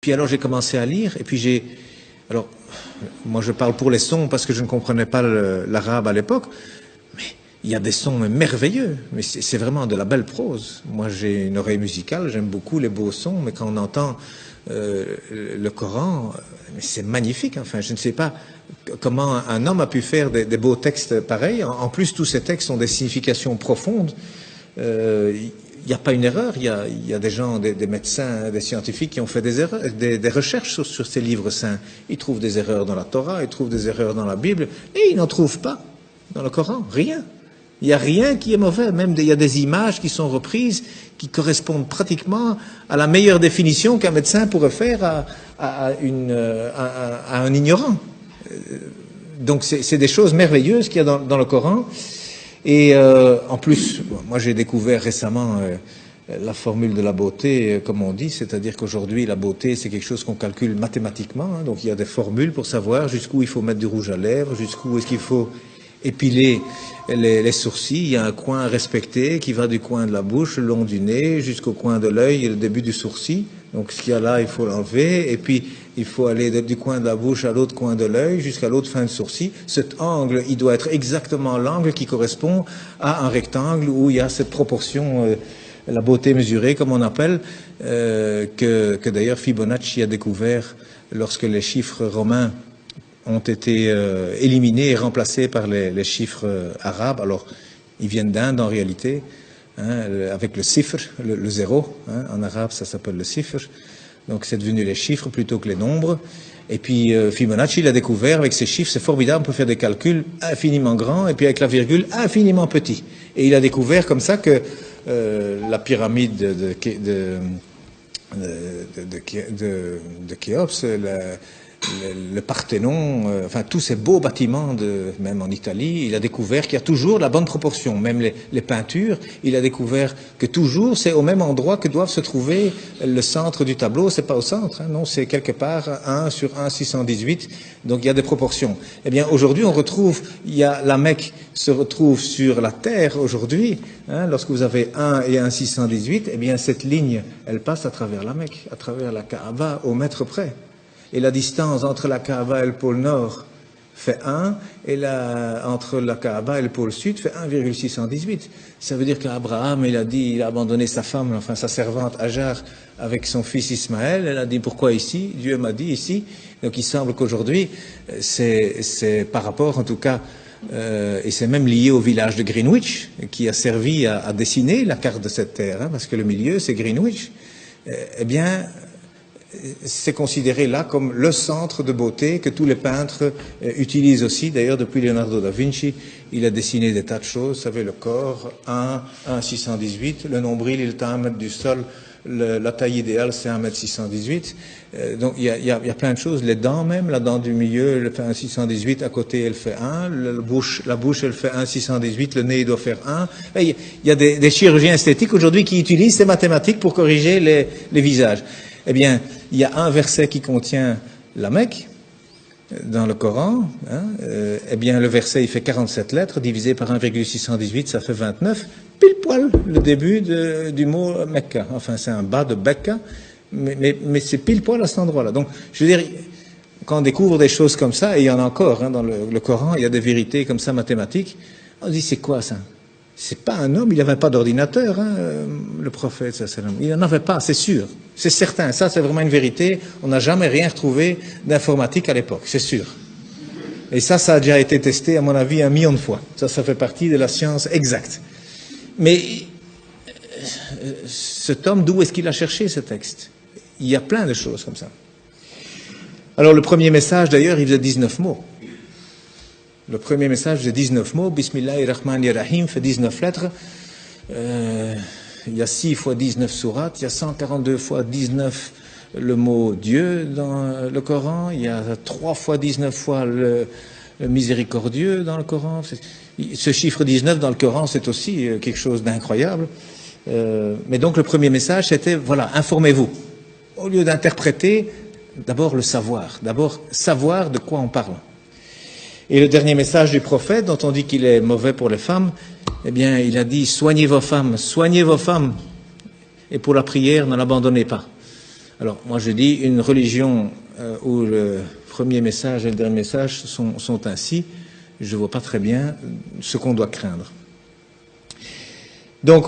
Puis alors j'ai commencé à lire, et puis alors, moi je parle pour les sons parce que je ne comprenais pas l'arabe à l'époque, mais il y a des sons merveilleux, mais c'est vraiment de la belle prose. Moi j'ai une oreille musicale, j'aime beaucoup les beaux sons, mais quand on entend le Coran, c'est magnifique. Enfin, je ne sais pas comment un homme a pu faire des beaux textes pareils. En plus, tous ces textes ont des significations profondes. Il n'y a pas une erreur, il y a des gens, des médecins, des scientifiques qui ont fait des erreurs, des recherches sur ces livres saints. Ils trouvent des erreurs dans la Torah, ils trouvent des erreurs dans la Bible, et ils n'en trouvent pas dans le Coran, rien. Il n'y a rien qui est mauvais, même il y a des images qui sont reprises, qui correspondent pratiquement à la meilleure définition qu'un médecin pourrait faire à un ignorant. Donc c'est des choses merveilleuses qu'il y a dans le Coran. Et en plus, moi j'ai découvert récemment la formule de la beauté, comme on dit, c'est-à-dire qu'aujourd'hui la beauté c'est quelque chose qu'on calcule mathématiquement, hein, donc il y a des formules pour savoir jusqu'où il faut mettre du rouge à lèvres, jusqu'où est-ce qu'il faut épiler les sourcils, il y a un coin à respecter qui va du coin de la bouche, le long du nez, jusqu'au coin de l'œil et le début du sourcil. Donc ce qu'il y a là, il faut l'enlever, et puis il faut aller du coin de la bouche à l'autre coin de l'œil, jusqu'à l'autre fin de sourcil. Cet angle, il doit être exactement l'angle qui correspond à un rectangle où il y a cette proportion, la beauté mesurée, comme on appelle, que d'ailleurs Fibonacci a découvert lorsque les chiffres romains ont été éliminés et remplacés par les chiffres arabes. Alors, ils viennent d'Inde en réalité, hein, avec le sifr, le zéro, hein, en arabe ça s'appelle le sifr, donc c'est devenu les chiffres plutôt que les nombres. Et puis Fibonacci l'a découvert avec ces chiffres, c'est formidable, on peut faire des calculs infiniment grands et puis avec la virgule infiniment petit. Et il a découvert comme ça que la pyramide de Khéops, le Parthénon, enfin tous ces beaux bâtiments, même en Italie, il a découvert qu'il y a toujours la bonne proportion. Même les peintures, il a découvert que toujours c'est au même endroit que doivent se trouver le centre du tableau. C'est pas au centre, hein, non, c'est quelque part 1 sur 1,618. Donc il y a des proportions. Eh bien aujourd'hui on retrouve, la Mecque se retrouve sur la terre aujourd'hui. Hein, lorsque vous avez 1 et 1,618, eh bien cette ligne, elle passe à travers la Mecque, à travers la Kaaba, au mètre près. Et la distance entre la Kaaba et le pôle Nord fait 1, et entre la Kaaba et le pôle Sud fait 1,618. Ça veut dire qu'Abraham, il a abandonné sa femme, enfin sa servante Hajar, avec son fils Ismaël. Elle a dit, pourquoi ici? Dieu m'a dit ici. Donc il semble qu'aujourd'hui, c'est par rapport en tout cas, et c'est même lié au village de Greenwich, qui a servi à dessiner la carte de cette terre, hein, parce que le milieu c'est Greenwich. Eh bien, c'est considéré là comme le centre de beauté que tous les peintres utilisent aussi. D'ailleurs, depuis Leonardo da Vinci, il a dessiné des tas de choses. Vous savez, le corps, 1,618, le nombril, il est à 1 mètre du sol, la taille idéale, c'est 1,618 m. Donc, il y a plein de choses. Les dents même, la dent du milieu, elle fait 1,618, à côté, elle fait 1. La bouche, elle fait 1,618, le nez, il doit faire 1. Et il y a des chirurgiens esthétiques aujourd'hui qui utilisent ces mathématiques pour corriger les visages. Eh bien, il y a un verset qui contient la Mecque dans le Coran. Hein, eh bien, le verset, il fait 47 lettres, divisé par 1,618, ça fait 29. Pile poil le début du mot Mecca. Enfin, c'est un bas de Becca, mais c'est pile poil à cet endroit-là. Donc, je veux dire, quand on découvre des choses comme ça, et il y en a encore hein, dans le Coran, il y a des vérités comme ça mathématiques, on dit, c'est quoi ça? C'est pas un homme, il n'avait pas d'ordinateur, hein, le prophète, il n'en avait pas, c'est sûr, c'est certain, ça c'est vraiment une vérité, on n'a jamais rien retrouvé d'informatique à l'époque, c'est sûr. Et ça a déjà été testé, à mon avis, 1 million de fois. Ça fait partie de la science exacte. Mais cet homme, d'où est-ce qu'il a cherché ce texte? Il y a plein de choses comme ça. Alors le premier message, d'ailleurs, il faisait 19 mots. Le premier message faisait 19 mots, Bismillahirrahmanirrahim, fait 19 lettres. Il y a 6 fois 19 sourates, il y a 142 fois 19 le mot Dieu dans le Coran, il y a 3 fois 19 fois le miséricordieux dans le Coran. Ce chiffre 19 dans le Coran, c'est aussi quelque chose d'incroyable. Mais donc le premier message, c'était, voilà, informez-vous. Au lieu d'interpréter, d'abord le savoir. D'abord savoir de quoi on parle. Et le dernier message du prophète, dont on dit qu'il est mauvais pour les femmes, eh bien, il a dit, soignez vos femmes, et pour la prière, ne l'abandonnez pas. Alors, moi je dis, une religion où le premier message et le dernier message sont ainsi, je ne vois pas très bien ce qu'on doit craindre. Donc,